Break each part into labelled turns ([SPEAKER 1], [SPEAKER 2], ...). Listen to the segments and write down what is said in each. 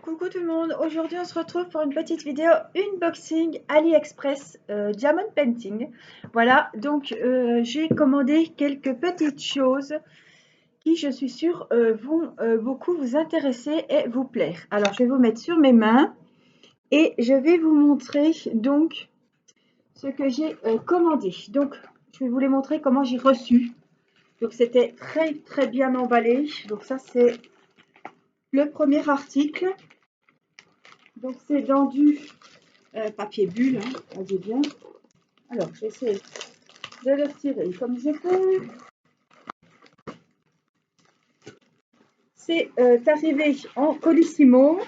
[SPEAKER 1] Coucou tout le monde, aujourd'hui on se retrouve pour une petite vidéo unboxing AliExpress Diamond Painting. Voilà, donc j'ai commandé quelques petites choses qui je suis sûre vont beaucoup vous intéresser et vous plaire. Alors je vais vous mettre sur mes mains et je vais vous montrer donc ce que j'ai commandé. Donc je vais vous les montrer comment j'ai reçu. Donc c'était très bien emballé. Donc ça c'est le premier article. Donc c'est dans du papier bulle, hein, voyez bien. Alors, j'essaie de le retirer comme je peux. C'est arrivé en colissimo.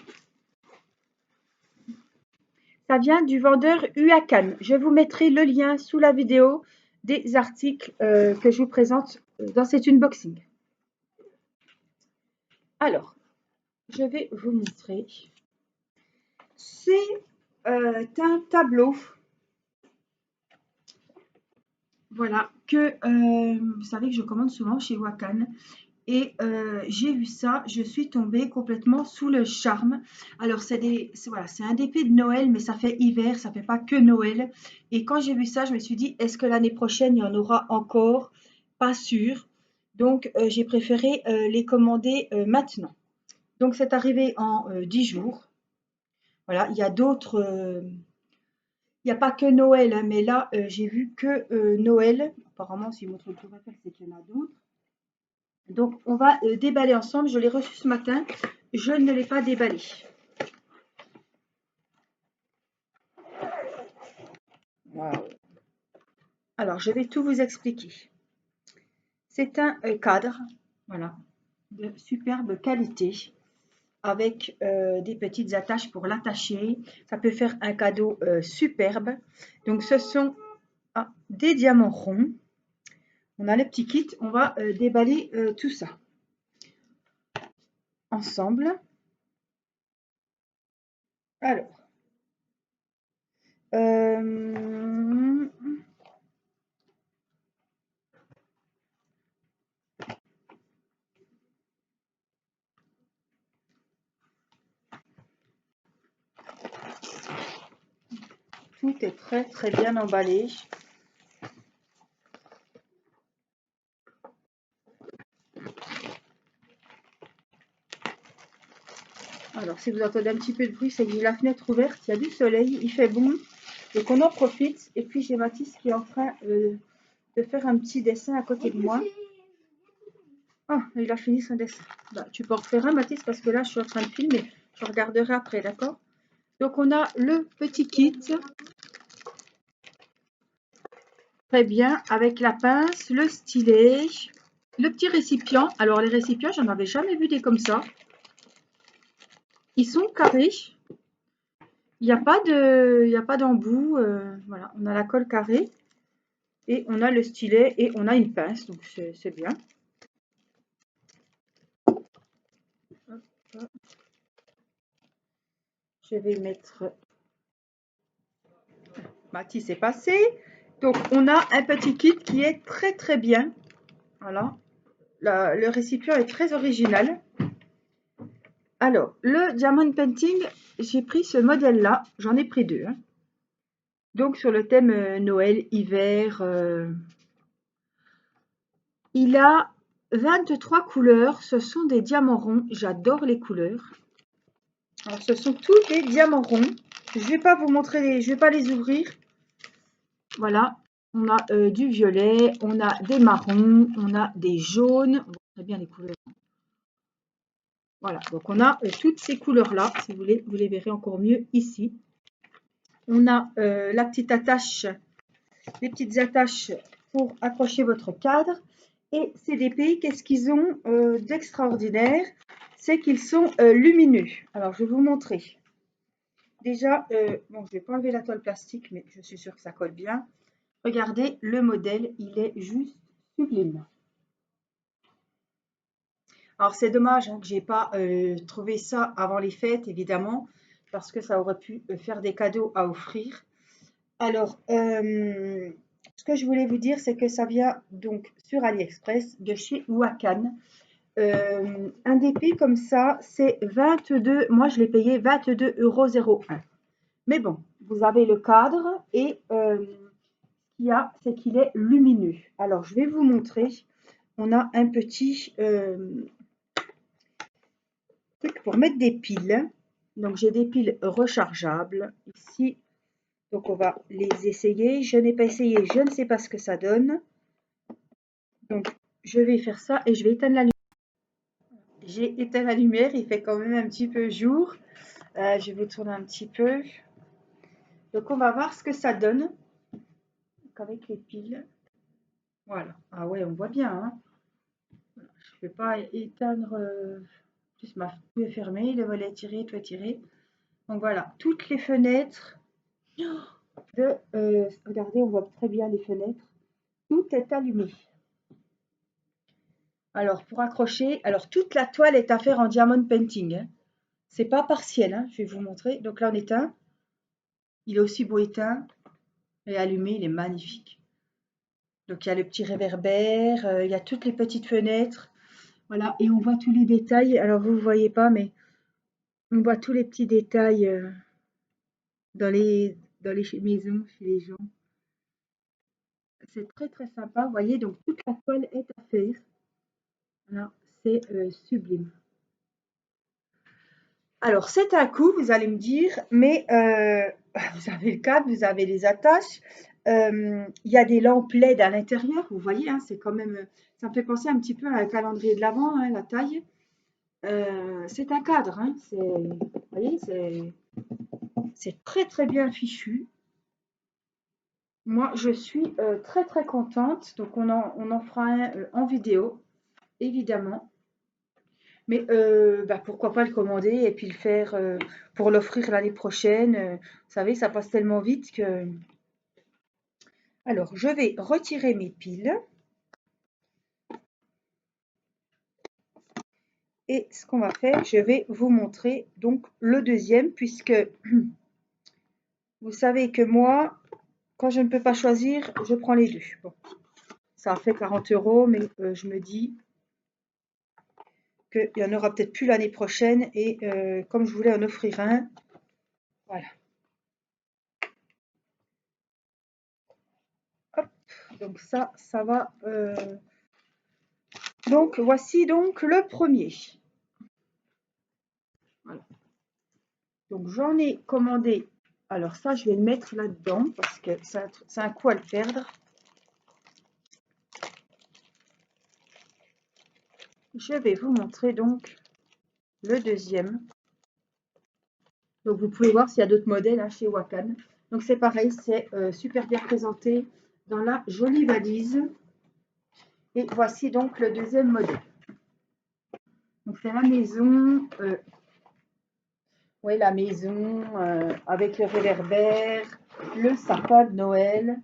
[SPEAKER 1] Ça vient du vendeur Huacan. Je vous mettrai le lien sous la vidéo des articles que je vous présente dans cet unboxing. Alors, je vais vous montrer. C'est un tableau. Voilà, que vous savez que je commande souvent chez Huacan. Et j'ai vu ça, je suis tombée complètement sous le charme. Alors c'est un dépôt de Noël, mais ça fait hiver, ça fait pas que Noël. Et quand j'ai vu ça, je me suis dit, est-ce que l'année prochaine, il y en aura encore? Pas sûr. Donc j'ai préféré les commander maintenant. Donc c'est arrivé en 10 jours. Voilà, il y a d'autres... il n'y a pas que Noël, hein, mais là, j'ai vu que Noël. Apparemment, si votre tour appelle, c'est qu'il y en a d'autres. Donc, on va déballer ensemble. Je l'ai reçu ce matin. Je ne l'ai pas déballé. Wow. Alors, je vais tout vous expliquer. C'est un cadre, voilà, de superbe qualité, avec des petites attaches pour l'attacher. Ça peut faire un cadeau superbe. Donc, ce sont des diamants ronds. On a le petit kit. On va déballer tout ça ensemble. Alors, tout est très bien emballé. Alors, si vous entendez un petit peu de bruit, c'est que j'ai la fenêtre ouverte, il y a du soleil, il fait bon, donc on en profite. Et puis, j'ai Mathis qui est en train de faire un petit dessin à côté de moi. Ah, il a fini son dessin. Bah, tu peux en refaire un, Mathis, parce que là, je suis en train de filmer. Je regarderai après, d'accord? Donc, on a le petit kit. Très bien, avec la pince, le stylet, le petit récipient. Alors, les récipients, j'en avais jamais vu des comme ça. Ils sont carrés. Il n'y a pas d'embout. Voilà, on a la colle carrée. Et on a le stylet et on a une pince, donc c'est bien. Je vais mettre... Mathis est passé. Donc on a un petit kit qui est très bien. Voilà. Le récipient est très original. Alors, le Diamond Painting, j'ai pris ce modèle-là. J'en ai pris deux. Hein. Donc sur le thème Noël, hiver. Il a 23 couleurs. Ce sont des diamants ronds. J'adore les couleurs. Alors, ce sont tous des diamants ronds. Je ne vais pas vous montrer, je ne vais pas les ouvrir. Voilà, on a du violet, on a des marrons, on a des jaunes. On voit très bien les couleurs. Voilà, donc on a toutes ces couleurs-là. Si vous voulez, vous les verrez encore mieux ici. On a la petite attache, les petites attaches pour accrocher votre cadre. Et ces DPI, qu'est-ce qu'ils ont d'extraordinaire? C'est qu'ils sont lumineux. Alors, je vais vous montrer. Déjà, bon, je ne vais pas enlever la toile plastique, mais je suis sûre que ça colle bien. Regardez, le modèle, il est juste sublime. Alors, c'est dommage hein, que je n'ai pas trouvé ça avant les fêtes, évidemment, parce que ça aurait pu faire des cadeaux à offrir. Alors, ce que je voulais vous dire, c'est que ça vient donc sur AliExpress de chez Huacan. un DP comme ça, c'est 22, moi je l'ai payé 22,01 €. Mais bon, vous avez le cadre et ce qu'il y a, c'est qu'il est lumineux. Alors, je vais vous montrer. On a un petit truc pour mettre des piles. Donc, j'ai des piles rechargeables ici. Donc, on va les essayer. Je n'ai pas essayé, je ne sais pas ce que ça donne. Donc, je vais faire ça et je vais éteindre la lumière. J'ai éteint la lumière, il fait quand même un petit peu jour. Je vais vous tourner un petit peu. Donc, on va voir ce que ça donne avec les piles. Voilà. Ah ouais, on voit bien, hein. Je ne peux pas éteindre. Plus ma fenêtre est fermée, le volet est tiré, tout est tiré. Donc voilà, toutes les fenêtres de. Regardez, on voit très bien les fenêtres. Tout est allumé. Alors, pour accrocher, alors toute la toile est à faire en diamond painting, hein. C'est pas partiel, hein, je vais vous montrer. Donc là, on éteint. Il est aussi beau éteint et allumé, il est magnifique. Donc il y a le petit réverbère, il y a toutes les petites fenêtres. Voilà, et on voit tous les détails. Alors vous ne voyez pas, mais on voit tous les petits détails dans les maisons, chez les gens. C'est très très sympa. Vous voyez, donc toute la toile est à faire. Voilà, c'est sublime. Alors, c'est un coût, vous allez me dire, mais vous avez le cadre, vous avez les attaches. Il y a des lampes LED à l'intérieur, vous voyez, hein, c'est quand même. Ça me fait penser un petit peu à un calendrier de l'Avent, hein, la taille. C'est un cadre, hein, vous voyez, c'est très très bien fichu. Moi, je suis très très contente. Donc, on en fera un en vidéo, évidemment. Mais bah, pourquoi pas le commander et puis le faire pour l'offrir l'année prochaine. Vous savez, ça passe tellement vite que. Alors, je vais retirer mes piles. Et ce qu'on va faire, je vais vous montrer donc le deuxième, puisque vous savez que moi, quand je ne peux pas choisir, je prends les deux. Bon, ça a fait 40 €, mais je me dis qu'il y en aura peut-être plus l'année prochaine. Et comme je voulais en offrir un, voilà. Hop, donc ça va. Donc voici donc le premier. Voilà. Donc j'en ai commandé. Alors ça, je vais le mettre là-dedans parce que c'est un coup à le perdre. Je vais vous montrer donc le deuxième. Donc vous pouvez voir s'il y a d'autres modèles hein, chez Wakan. Donc c'est pareil, c'est super bien présenté dans la jolie valise. Et voici donc le deuxième modèle. Donc c'est la maison. Oui, la maison avec le réverbère, le sapin de Noël.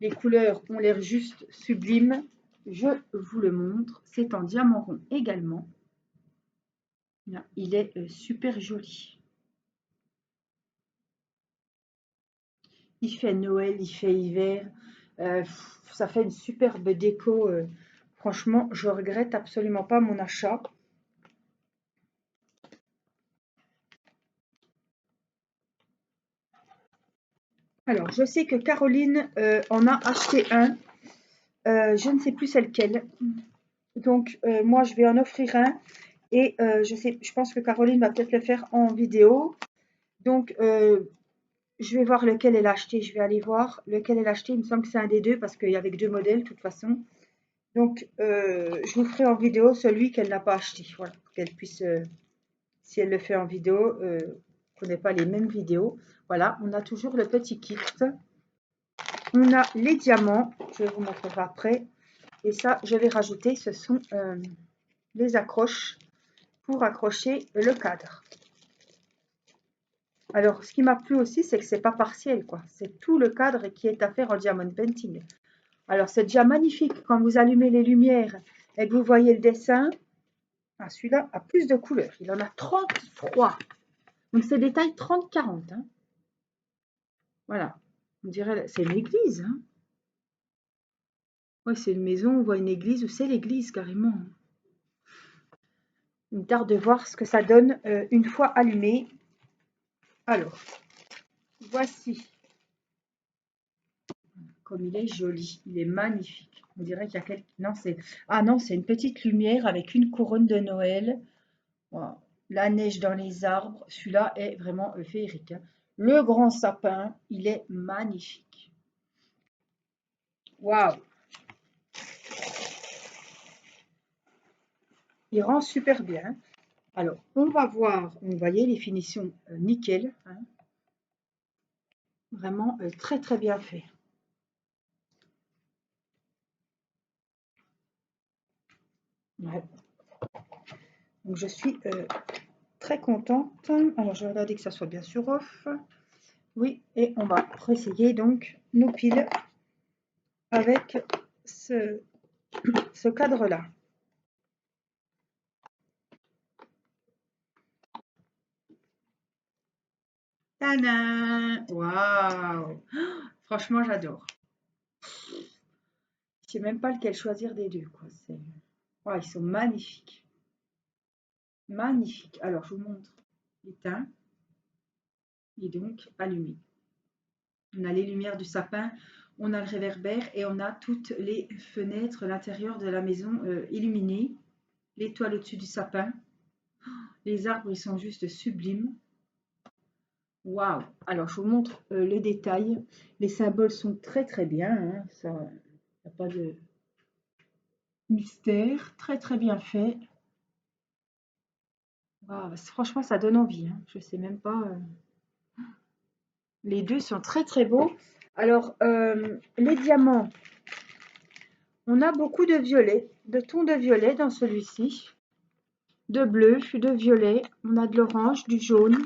[SPEAKER 1] Les couleurs ont l'air juste sublimes. Je vous le montre. C'est en diamant rond également. Il est super joli. Il fait Noël, il fait hiver. Ça fait une superbe déco. Franchement, je regrette absolument pas mon achat. Alors, je sais que Caroline en a acheté un. Je ne sais plus c'est lequel. Donc, moi, je vais en offrir un. Et je pense que Caroline va peut-être le faire en vidéo. Donc, je vais voir lequel elle a acheté. Je vais aller voir lequel elle a acheté. Il me semble que c'est un des deux parce qu'il y avait que deux modèles de toute façon. Donc, je vous ferai en vidéo celui qu'elle n'a pas acheté. Voilà, qu'elle puisse, si elle le fait en vidéo, qu'on n'ait pas les mêmes vidéos. Voilà, on a toujours le petit kit. On a les diamants. Je vais vous montrer après. Et ça, je vais rajouter, ce sont les accroches pour accrocher le cadre. Alors, ce qui m'a plu aussi, c'est que c'est pas partiel, quoi. C'est tout le cadre qui est à faire en diamond painting. Alors, c'est déjà magnifique quand vous allumez les lumières et que vous voyez le dessin. Ah, celui-là a plus de couleurs. Il en a 33. Donc, c'est des tailles 30-40. Hein. Voilà. On dirait, c'est une église. Hein. Ouais, c'est une maison, on voit une église, ou c'est l'église carrément. Il me tarde de voir ce que ça donne une fois allumé. Alors, voici. Comme il est joli, il est magnifique. On dirait qu'il y a quelque... Non, c'est... Ah non, c'est une petite lumière avec une couronne de Noël. Wow. La neige dans les arbres. Celui-là est vraiment féerique, hein. Le grand sapin, il est magnifique. Waouh! Il rend super bien. Alors, on va voir, vous voyez les finitions nickel, hein. Vraiment très très bien fait. Ouais. Donc je suis très contente. Alors je vais regarder que ça soit bien sûr off. Oui, et on va essayer donc nos piles avec ce cadre-là. Tadam! Waouh! Franchement, j'adore. Je sais même pas lequel choisir des deux, quoi. Ouais, ils sont magnifiques. Magnifiques. Alors, je vous montre l'éteint et donc allumé. On a les lumières du sapin, on a le réverbère et on a toutes les fenêtres, l'intérieur de la maison illuminées. L'étoile au-dessus du sapin. Les arbres, ils sont juste sublimes. Waouh! Alors, je vous montre le détail. Les symboles sont très très bien, hein. Ça, il n'y a pas de mystère. Très très bien fait. Waouh, franchement, ça donne envie, hein. Je sais même pas. Les deux sont très très beaux. Alors, les diamants, on a beaucoup de violet, de tons de violet dans celui-ci. De bleu, de violet. On a de l'orange, du jaune.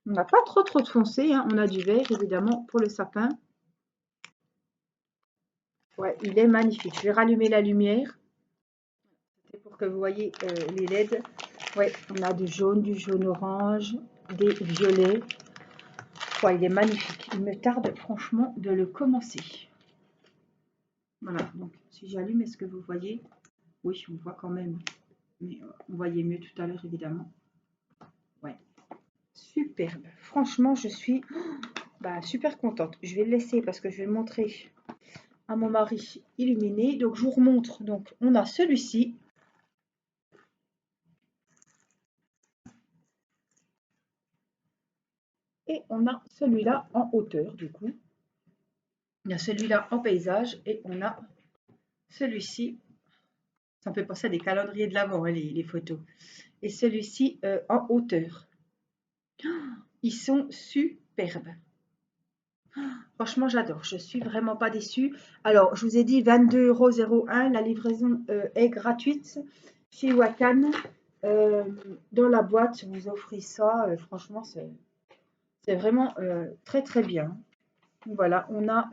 [SPEAKER 1] On n'a pas trop de foncé, hein. On a du vert, évidemment, pour le sapin. Ouais, il est magnifique. Je vais rallumer la lumière. C'est pour que vous voyez les LED. Ouais, on a du jaune orange, des violets. Ouais, il est magnifique. Il me tarde franchement de le commencer. Voilà, donc si j'allume, est-ce que vous voyez? Oui, on voit quand même. Mais on voyait mieux tout à l'heure, évidemment. Ouais, superbe. Franchement, je suis super contente. Je vais le laisser parce que je vais le montrer à mon mari illuminé. Donc, je vous remontre. Donc, on a celui-ci. Et on a celui-là en hauteur, du coup. Il y a celui-là en paysage et on a celui-ci. Ça me fait penser à des calendriers de l'Avent, hein, les photos. Et celui-ci en hauteur. Ils sont superbes. Franchement, j'adore. Je suis vraiment pas déçue. Alors, je vous ai dit 22,01 €. La livraison est gratuite chez Wakan. Dans la boîte, vous offrez ça. Franchement, c'est vraiment très très bien. Voilà, on a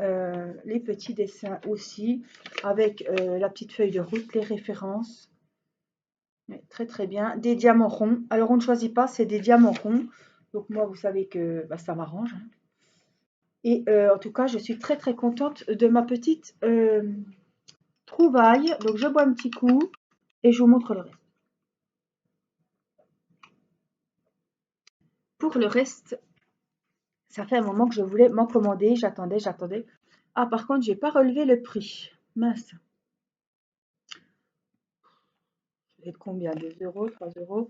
[SPEAKER 1] les petits dessins aussi avec la petite feuille de route, les références. Ouais, très très bien. Des diamants ronds. Alors, on ne choisit pas, c'est des diamants ronds. Donc, moi, vous savez que ça m'arrange, hein. Et en tout cas, je suis très très contente de ma petite trouvaille. Donc, je bois un petit coup et je vous montre le reste. Pour le reste, ça fait un moment que je voulais m'en commander. J'attendais. Ah, par contre, j'ai pas relevé le prix. Mince. Ça va être combien? 2 €, 3 €?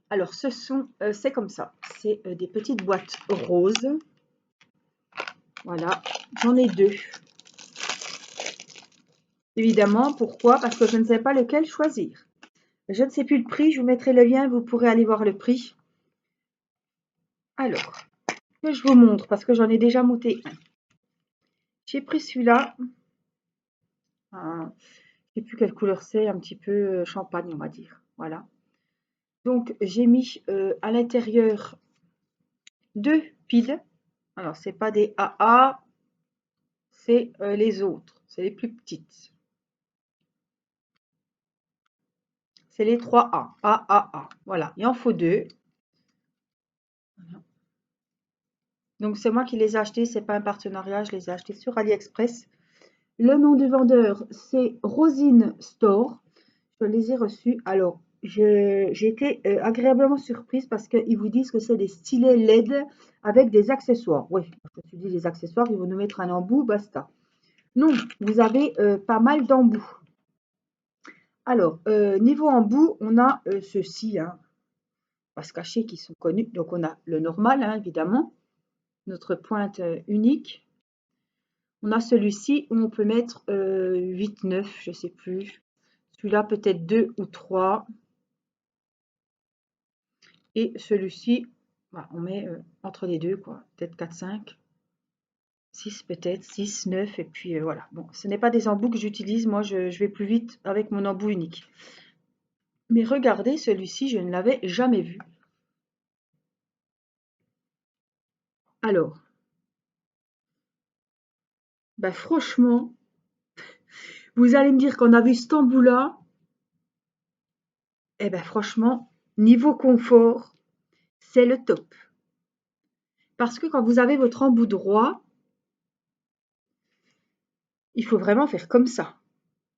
[SPEAKER 1] Alors, c'est comme ça. C'est des petites boîtes roses. Voilà, j'en ai deux. Évidemment, pourquoi? Parce que je ne sais pas lequel choisir. Je ne sais plus le prix, je vous mettrai le lien, vous pourrez aller voir le prix. Alors, que je vous montre, parce que j'en ai déjà monté un. J'ai pris celui-là. Je ne sais plus quelle couleur c'est, un petit peu champagne, on va dire. Voilà. Donc, j'ai mis à l'intérieur deux piles. Alors, c'est pas des AA, c'est les autres. C'est les plus petites. C'est les 3A. AAA. Voilà, il en faut deux. Voilà. Donc c'est moi qui les ai achetés, c'est pas un partenariat, je les ai achetés sur AliExpress. Le nom du vendeur, c'est Rosine Store. Je les ai reçus. Alors, j'ai été agréablement surprise parce qu'ils vous disent que c'est des stylets LED avec des accessoires. Oui, je me suis dit les accessoires, ils vont nous mettre un embout, basta. Non, vous avez pas mal d'embouts. Alors, niveau embout, on a ceux-ci, hein, on va se cacher, qui sont connus. Donc, on a le normal, hein, évidemment, notre pointe unique. On a celui-ci où on peut mettre 8, 9, je ne sais plus. Celui-là, peut-être 2 ou 3. Et celui-ci, bah, on met entre les deux, quoi. Peut-être 4, 5, 6 peut-être, 6, 9. Et puis voilà. Bon, ce n'est pas des embouts que j'utilise. Moi, je vais plus vite avec mon embout unique. Mais regardez, celui-ci, je ne l'avais jamais vu. Alors, bah, franchement, vous allez me dire qu'on a vu cet embout-là. Eh ben franchement, niveau confort, c'est le top. Parce que quand vous avez votre embout droit, il faut vraiment faire comme ça.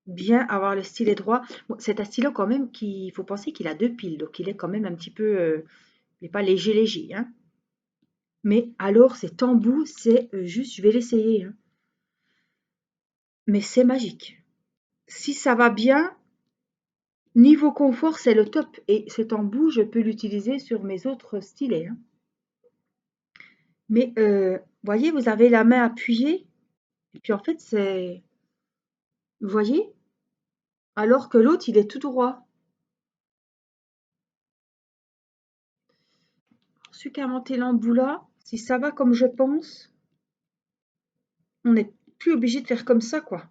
[SPEAKER 1] Bien avoir le stylet droit. Bon, c'est un stylo quand même il faut penser qu'il a 2 piles, donc il est quand même un petit peu, il n'est pas léger léger, hein. Mais alors cet embout, c'est juste, je vais l'essayer, hein. Mais c'est magique. Si ça va bien, niveau confort, c'est le top. Et cet embout, je peux l'utiliser sur mes autres stylets, hein. Mais voyez, vous avez la main appuyée, et puis en fait, c'est, vous voyez, alors que l'autre, il est tout droit. Celui qui a inventé l'embout là, si ça va comme je pense, on n'est plus obligé de faire comme ça, quoi.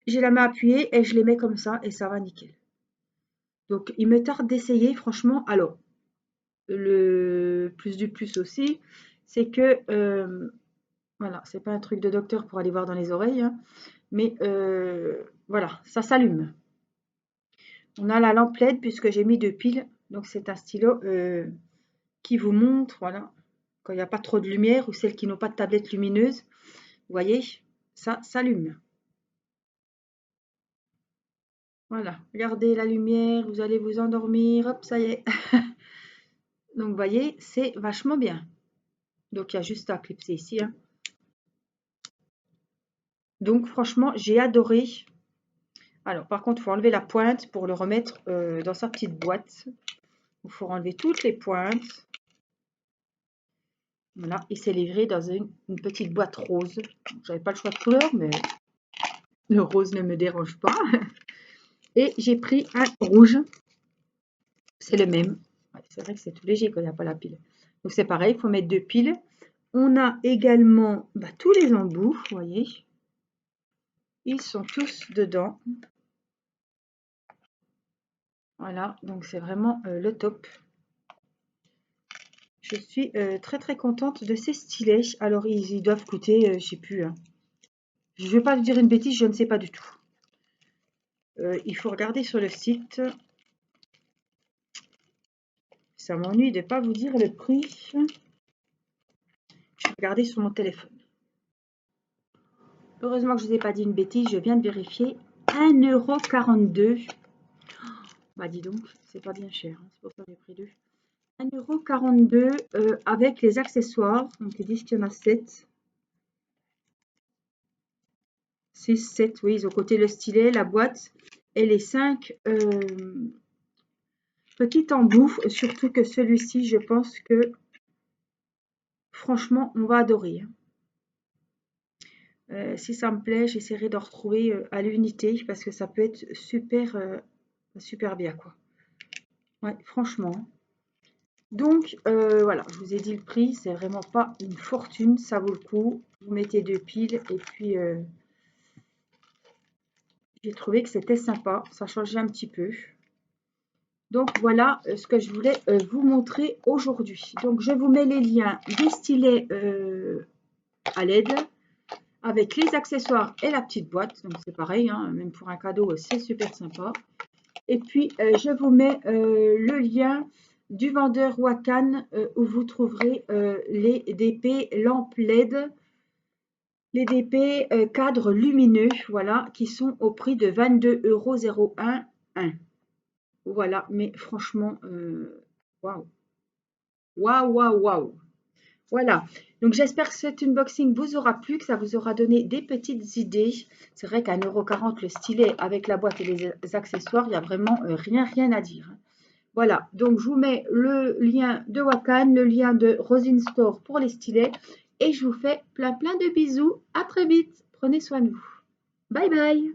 [SPEAKER 1] J'ai la main appuyée et je les mets comme ça et ça va nickel. Donc, il me tarde d'essayer, franchement. Alors, le plus du plus aussi, c'est que, voilà, c'est pas un truc de docteur pour aller voir dans les oreilles, hein, mais voilà, ça s'allume. On a la lampe LED puisque j'ai mis 2 piles, donc c'est un stylo qui vous montre, voilà, quand il n'y a pas trop de lumière ou celles qui n'ont pas de tablette lumineuse, vous voyez, ça s'allume. Voilà, regardez la lumière, vous allez vous endormir, hop, ça y est. Donc, vous voyez, c'est vachement bien. Donc, il y a juste à clipser ici, hein. Donc, franchement, j'ai adoré. Alors, par contre, il faut enlever la pointe pour le remettre dans sa petite boîte. Il faut enlever toutes les pointes. Voilà, et c'est livré dans une petite boîte rose. J'avais pas le choix de couleur, mais le rose ne me dérange pas. Et j'ai pris un rouge. C'est le même. Ouais, c'est vrai que c'est tout léger quand il n'y a pas la pile. Donc, c'est pareil, il faut mettre 2 piles. On a également tous les embouts, vous voyez. Ils sont tous dedans. Voilà, donc c'est vraiment le top. Je suis très très contente de ces stylets. Alors ils doivent coûter, je sais plus, hein. Je ne vais pas vous dire une bêtise, je ne sais pas du tout. Il faut regarder sur le site. Ça m'ennuie de ne pas vous dire le prix. Je vais regarder sur mon téléphone. Heureusement que je ne vous ai pas dit une bêtise, je viens de vérifier. 1,42 €. Bah dis donc, c'est pas bien cher, hein. C'est pour ça que j'ai pris 2. 1,42 € avec les accessoires. Donc ils disent qu'il y en a 7. 6, 7, oui, ils ont coté le stylet, la boîte et les 5 petits embouts. Surtout que celui-ci, je pense que franchement, on va adorer. Si ça me plaît, j'essaierai de retrouver à l'unité parce que ça peut être super, super bien, quoi. Ouais, franchement. Donc, voilà, je vous ai dit le prix, c'est vraiment pas une fortune, ça vaut le coup. Vous mettez 2 piles et puis j'ai trouvé que c'était sympa, ça changeait un petit peu. Donc voilà ce que je voulais vous montrer aujourd'hui. Donc je vous mets les liens des stylets à LED avec les accessoires et la petite boîte. Donc c'est pareil, hein, même pour un cadeau, c'est super sympa. Et puis je vous mets le lien du vendeur Wakan où vous trouverez les DP lampes LED, les DP cadres lumineux, voilà, qui sont au prix de 22,01 €. Voilà, mais franchement, waouh, waouh, waouh, waouh. Voilà, donc j'espère que cet unboxing vous aura plu, que ça vous aura donné des petites idées. C'est vrai qu'à 1,40 € le stylet avec la boîte et les accessoires, il n'y a vraiment rien à dire. Voilà, donc je vous mets le lien de Wakan, le lien de Rosin Store pour les stylets et je vous fais plein de bisous. À très vite, prenez soin de vous. Bye bye.